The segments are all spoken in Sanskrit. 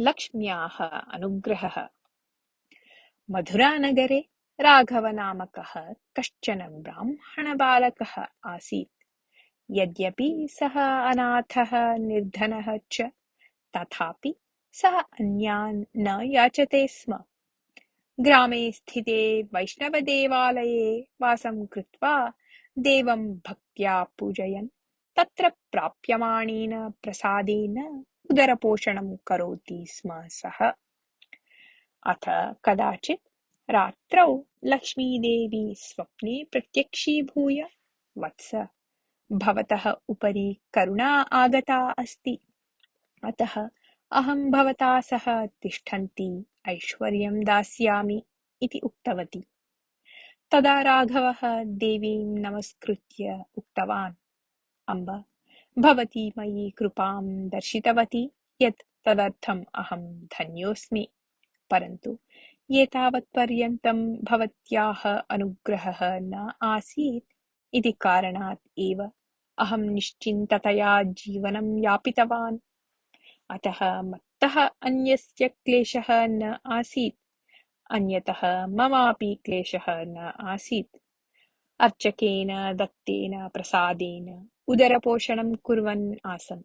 लक्ष्म्याः अनुग्रहः। मथुरानगरे राघवनामकः कश्चन ब्राह्मणबालकः आसीत्। यद्यपि सः अनाथः निर्धनः च, तथापि सः अन्यान् न याचते स्म। ग्रामे स्थिते वैष्णवदेवालये वासं कृत्वा देवं भक्त्या पूजयन् तत्र प्राप्यमाणेन प्रसादेन उदरपोषणं करोति स्म सः। अथ कदाचित् रात्रौ लक्ष्मीदेवी स्वप्ने प्रत्यक्षीभूय, वत्स, भवतः उपरि करुणा आगता अस्ति, अतः अहं भवता सह तिष्ठन्ती ऐश्वर्यं दास्यामि इति उक्तवती। तदा राघवः देवीं नमस्कृत्य उक्तवान्, अम्ब, भवती मयि कृपां दर्शितवती यत् तदर्थम् अहं धन्योऽस्मि। परन्तु एतावत्पर्यन्तं भवत्याः अनुग्रहः न आसीत् इति कारणात् एव अहं निश्चिन्ततया जीवनं यापितवान्। अतः मत्तः अन्यस्य क्लेशः न आसीत्, अन्यतः ममापि क्लेशः न आसीत्। अर्चकेन दत्तेन प्रसादेन उदरपोषणं कुर्वन् आसम्।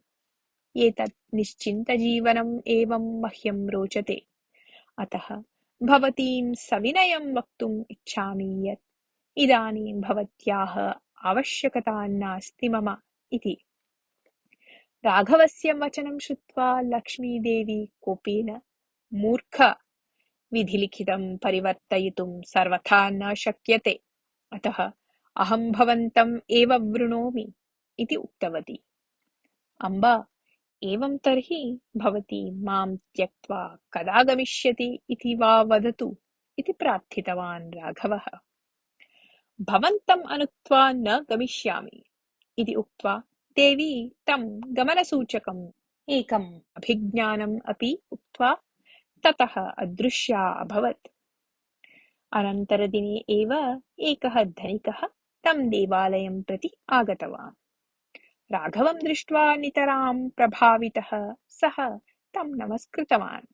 एतत् निश्चिन्तजीवनम् एवं मह्यं रोचते। अतः भवतीं सविनयं वक्तुम् इच्छामि यत् इदानीं भवत्याः आवश्यकता नास्ति मम इति। राघवस्य वचनं श्रुत्वा लक्ष्मीदेवी कोपेन, मूर्ख, विधिलिखितं परिवर्तयितुं सर्वथा न शक्यते, अतः अहं भवन्तम् एव वृणोमि इति उक्तवती। अम्ब, एवं तर्हि भवती मां त्यक्त्वा कदा गमिष्यति इति वा वदतु इति प्रार्थितवान् राघवः। भवन्तम् अनुक्त्वा न गमिष्यामि इति उक्त्वा देवी तं गमनसूचकम् एकम् अभिज्ञानम् अपि उक्त्वा ततः अदृश्या अभवत्। अनन्तरदिने एव एकः धनिकः तं देवालयं प्रति आगतवान्। राघवं दृष्ट्वा नितरां प्रभावितः सः तं नमस्कृतवान्।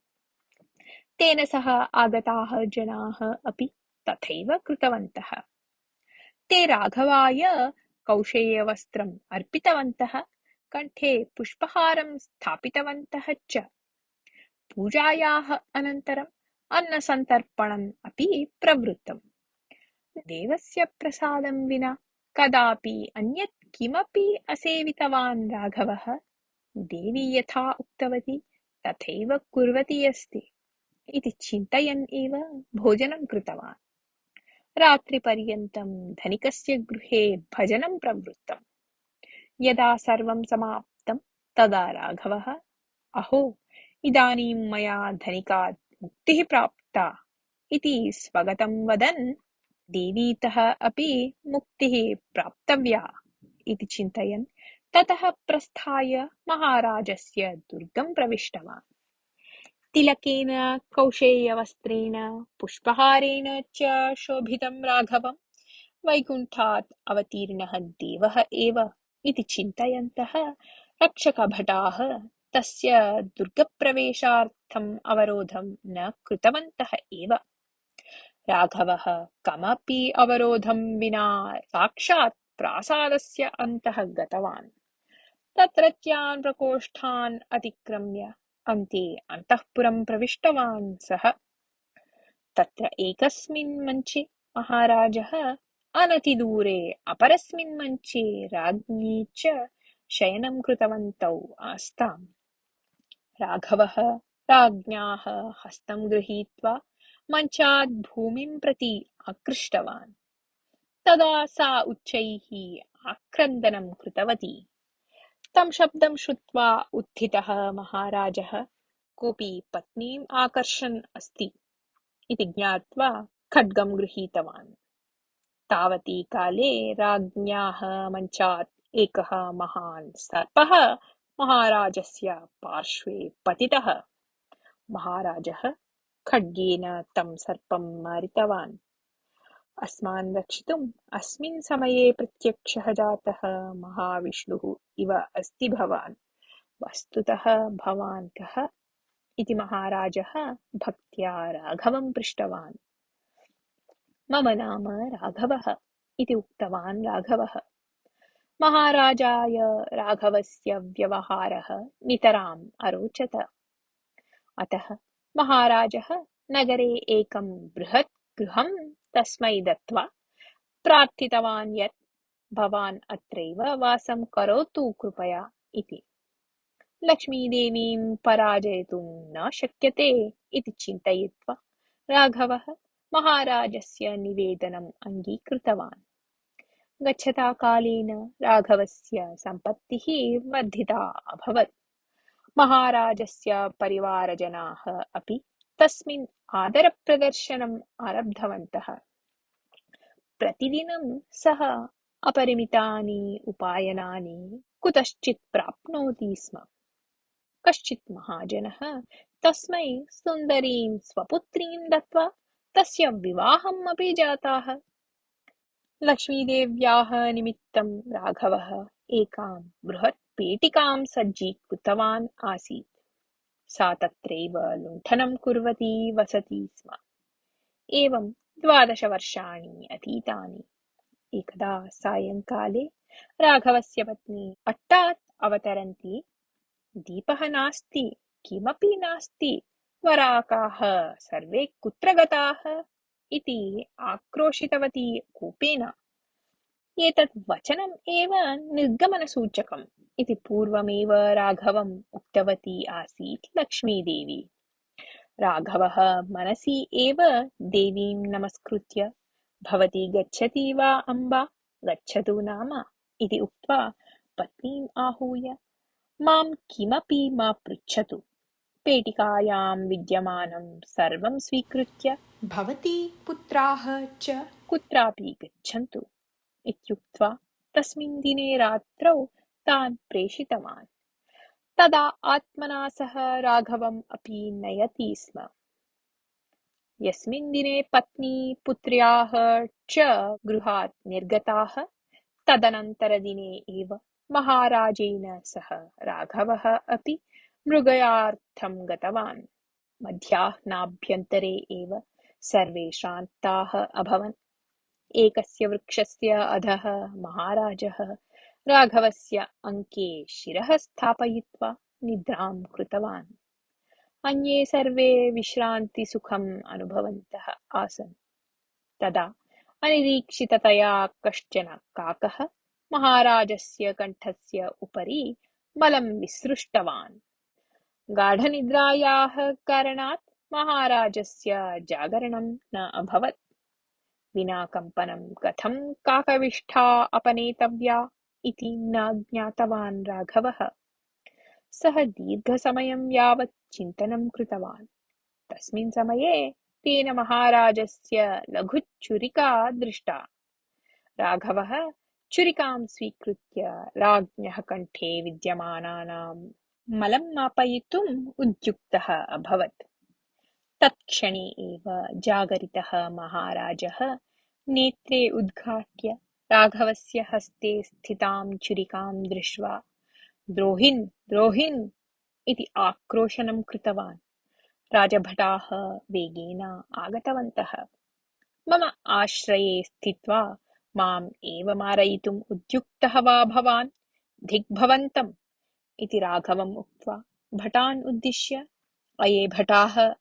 तेन सह आगताः जनाः अपि तथैव कृतवन्तः। ते राघवाय कौशेयवस्त्रम् अर्पितवन्तः, कण्ठे पुष्पहारं स्थापितवन्तः च। पूजायाः अनन्तरम् अन्नसन्तर्पणम् अपि प्रवृत्तम्। देवस्य प्रसादं विना कदापि अन्यत् किमपि असेवितवान् राघवः। देवी यथा उक्तवती तथैव कुर्वती अस्ति इति चिन्तयन् एव भोजनं कृतवान्। रात्रिपर्यन्तं धनिकस्य गृहे भजनं प्रवृत्तम्। यदा सर्वं समाप्तं तदा राघवः, अहो, इदानीं मया धनिकात् मुक्तिः प्राप्ता इति स्वगतं वदन्, देवीतः अपि मुक्तिः प्राप्तव्या इति चिन्तयन् ततः प्रस्थाय महाराजस्य दुर्गं प्रविष्टवान्। तिलकेन, कौशेयवस्त्रेण, पुष्पहारेण च शोभितं राघवं वैकुण्ठात् अवतीर्णः देवः एव इति चिन्तयन्तः रक्षकभटाः तस्य दुर्गप्रवेशार्थम् अवरोधं न कृतवन्तः एव। राघवः कमपि अवरोधं विना साक्षात् प्रासादस्य अन्तः गतवान्। तत्रत्यान् प्रकोष्ठान् अतिक्रम्य अन्ते अन्तःपुरं प्रविष्टवान् सः। तत्र एकस्मिन् मञ्चे महाराजः, अनतिदूरे अपरस्मिन् मञ्चे राज्ञी च शयनं कृतवन्तौ आस्ताम्। राघवः राज्ञ्याः हस्तं गृहीत्वा मञ्चात् भूमिं प्रति आकृष्टवान्। तदा सा उच्चैः आक्रन्दनं कृतवती। तं शब्दं श्रुत्वा उत्थितः महाराजः कोऽपि पत्नीम् आकर्षन् अस्ति इति ज्ञात्वा खड्गं गृहीतवान्। तावती काले राज्ञ्याः मञ्चात् एकः महान् सर्पः महाराजस्य पार्श्वे पतितः। महाराजः खड्गेन तं सर्पं मारितवान्। अस्मान् रक्षितुम् अस्मिन् समये प्रत्यक्षः जातः महाविष्णुः इव अस्ति भवान्। वस्तुतः भवान् कः? इति महाराजः भक्त्या राघवं पृष्टवान्। मम नाम राघवः इति उक्तवान् राघवः। महाराजाय राघवस्य व्यवहारः नितराम् अरोचत। अतः महाराजः नगरे एकं बृहत् गृहं तस्मै दत्त्वा प्रार्थितवान् यत् भवान् अत्रैव वासं करोतु कृपया इति। लक्ष्मीदेवीं पराजयितुं न शक्यते इति चिन्तयित्वा राघवः महाराजस्य निवेदनम् अङ्गीकृतवान्। गच्छता कालेन राघवस्य सम्पत्तिः वर्धिता अभवत्। महाराजस्य परिवारजनाः अपि तस्मिन् आदरप्रदर्शनम् आरब्धवन्तः। प्रतिदिनं सः अपरिमितानि उपायनानि कुतश्चित् प्राप्नोति स्म। कश्चित् महाजनः तस्मै सुन्दरीं स्वपुत्रीं दत्त्वा तस्य विवाहम् अपि जाताः। लक्ष्मीदेव्याः निमित्तं राघवः एकां बृहत् पेटिकां सज्जीकृतवान् आसीत्। सा तत्रैव लुण्ठनं कुर्वती वसति स्म। एवं 12 वर्षाणि अतीतानि। एकदा सायंकाले राघवस्य पत्नी अट्टात् अवतरन्ती, दीपः नास्ति, किमपि नास्ति, वराकाः सर्वे कुत्र गताः इति आक्रोशितवती कोपेन। एतत् वचनम् एव निर्गमनसूचकम् इति पूर्वमेव राघवम् उक्तवती आसीत् लक्ष्मीदेवी। राघवः मनसि एव देवीं नमस्कृत्य भवती गच्छति वा अम्बा, गच्छतु नाम इति उक्त्वा पत्नीम् आहूय मां किमपि मा पृच्छतु, पेटिकायां विद्यमानं सर्वं स्वीकृत्य भवती पुत्राः च कुत्रापि गच्छन्तु इत्युक्त्वा तस्मिन् दिने रात्रौ तान् प्रेषितवान्। तदा आत्मना सह राघवम् अपि नयति स्म। यस्मिन् दिने पत्नी पुत्र्याः च गृहात् निर्गताः, तदनन्तरदिने एव महाराजेन सह राघवः अपि मृगयार्थं गतवान्। मध्याह्नाभ्यन्तरे एव सर्वे श्रान्ताः अभवन्। एकस्य वृक्षस्य अधः महाराजः राघवस्य अङ्के शिरः स्थापयित्वा निद्रां कृतवान्। अन्ये सर्वे विश्रान्तिसुखम् अनुभवन्तः आसन्। तदा अनिरीक्षिततया कश्चन काकः महाराजस्य कण्ठस्य उपरि मलं विसृष्टवान्। गाढनिद्रायाः कारणात् महाराजस्य जागरणं न अभवत्। विना कम्पनं कथं काकविष्ठा अपनेतव्या इति न ज्ञातवान् राघवः। सः दीर्घसमयं यावत् चिन्तनं कृतवान्। तस्मिन् समये तेन महाराजस्य लघुच्छुरिका दृष्टा। राघवः छुरिकां स्वीकृत्य राज्ञः कण्ठे विद्यमानानां मलं मापयितुम् उद्युक्तः अभवत्। तत्क्षणे एव जागरितः महाराजः नेत्रे उद्घाट्य राघवस्य हस्ते स्थितां छुरिकां दृष्ट्वा द्रोहिन् द्रोहिन् इति आक्रोशनं कृतवान्। राजभटाः वेगेन आगतवन्तः। मम आश्रये स्थित्वा माम् एव मारयितुम् उद्युक्तः वा भवान्? दिग्भवन्तम् इति राघवम् उक्त्वा भटान् उद्दिश्य अये भटाः,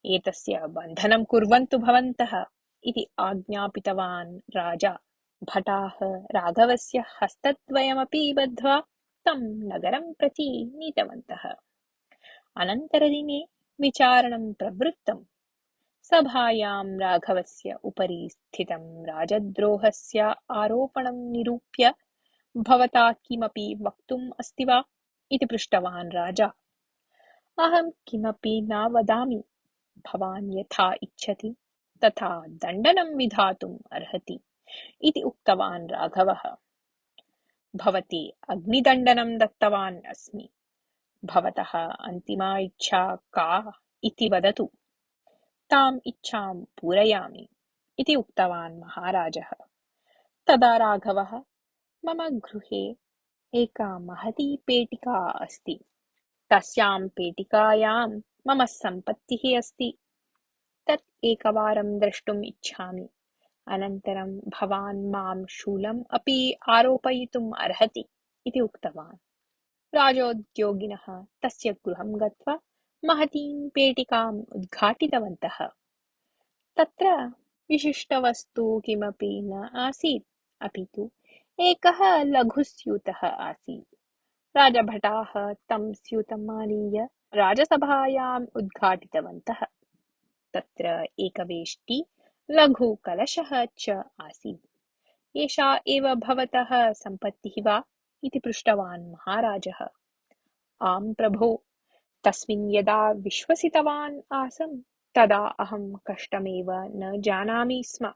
एतस्य बन्धनं कुर्वन्तु भवन्तः इति आज्ञापितवान् राजा। भटाः राघवस्य हस्तद्वयमपि बद्ध्वा तं नगरं प्रति नीतवन्तः। अनन्तरदिने विचारणं प्रवृत्तम्। सभायां राघवस्य उपरि स्थितं राजद्रोहस्य आरोपणं निरूप्य भवता किमपि वक्तुम् अस्ति वा इति पृष्टवान् राजा। अहं किमपि न वदामि। भवान् यथा इच्छति तथा दण्डनं विधातुम् अर्हति इति उक्तवान् राघवः। भवते अग्निदण्डनं दत्तवान् अस्मि। भवतः अन्तिमा इच्छा का इति वदतु, ताम् इच्छां पूरयामि इति उक्तवान् महाराजः। तदा राघवः, मम गृहे एका महती पेटिका अस्ति। तस्यां पेटिकायां मम सम्पत्तिः अस्ति, तत् एकवारं द्रष्टुम् इच्छामि। अनन्तरं भवान् मां शूलम् अपि आरोपयितुम् अर्हति इति उक्तवान्। राजोद्योगिनः तस्य गृहं गत्वा महतीं पेटिकाम् उद्घाटितवन्तः। तत्र विशिष्टवस्तु किमपि न आसीत्, अपि तु एकः लघुस्यूतः आसीत्। राजभटाः तं स्यूतम् आनीय राजसभायाम् उद्घाटितवन्तः। तत्र एकवेष्टि, लघुकलशः च आसीत्। एषा एव भवतः सम्पत्तिः वा इति पृष्टवान् महाराजः। आम् प्रभो, तस्मिन् यदा विश्वसितवान् आसम् तदा अहं कष्टमेव न जानामि स्म।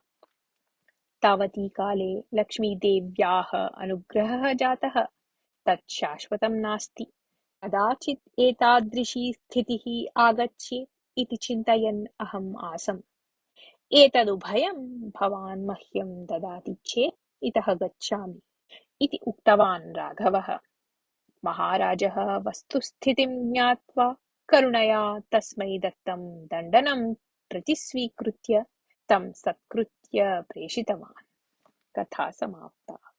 तावती काले लक्ष्मीदेव्याः अनुग्रहः जातः। तत् शाश्वतं नास्ति। कदाचित् एतादृशी स्थितिः आगच्छेत् इति चिन्तयन् अहम् आसम्। एतदुभयं भवान् मह्यं ददाति चेत् इतः गच्छामि इति उक्तवान् राघवः। महाराजः वस्तुस्थितिं ज्ञात्वा करुणया तस्मै दत्तं दण्डनं प्रतिस्वीकृत्य तं सत्कृत्य प्रेषितवान्। कथा समाप्ता।